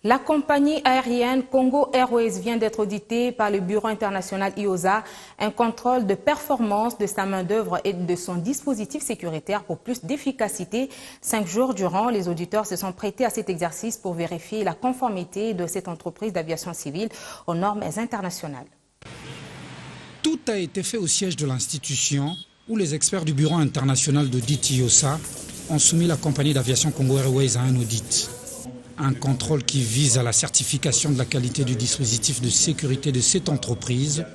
La compagnie aérienne Congo Airways vient d'être auditée par le Bureau international IOSA, un contrôle de performance de sa main-d'œuvre et de son dispositif sécuritaire pour plus d'efficacité. 5 jours durant, les auditeurs se sont prêtés à cet exercice pour vérifier la conformité de cette entreprise d'aviation civile aux normes internationales. Tout a été fait au siège de l'institution où les experts du Bureau international d'audit IOSA ont soumis la compagnie d'aviation Congo Airways à un audit. Un contrôle qui vise à la certification de la qualité du dispositif de sécurité de cette entreprise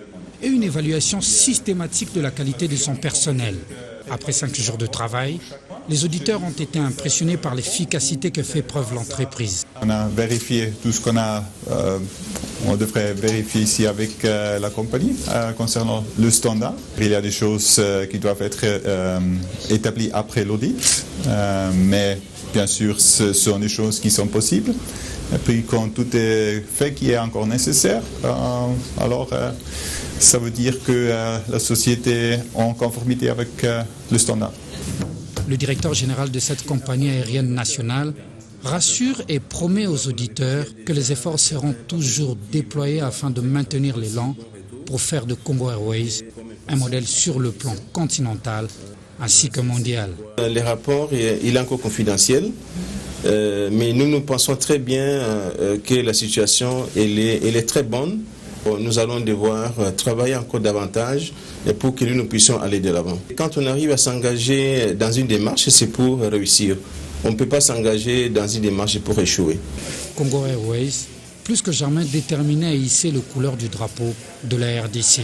et une évaluation systématique de la qualité de son personnel. Après 5 jours de travail, les auditeurs ont été impressionnés par l'efficacité que fait preuve l'entreprise. On a vérifié tout ce on devrait vérifier ici avec la compagnie concernant le standard. Il y a des choses qui doivent être établies après l'audit, mais bien sûr, ce sont des choses qui sont possibles. Et puis quand tout est fait qui est encore nécessaire, alors ça veut dire que la société est en conformité avec le standard. Le directeur général de cette compagnie aérienne nationale rassure et promet aux auditeurs que les efforts seront toujours déployés afin de maintenir l'élan pour faire de Congo Airways un modèle sur le plan continental ainsi que mondial. Le rapport il est encore confidentiel, mais nous pensons très bien que la situation elle est très bonne. Nous allons devoir travailler encore davantage pour que nous puissions aller de l'avant. Quand on arrive à s'engager dans une démarche, c'est pour réussir. On ne peut pas s'engager dans une démarche pour échouer. Congo Airways, plus que jamais déterminé à hisser les couleurs du drapeau de la RDC.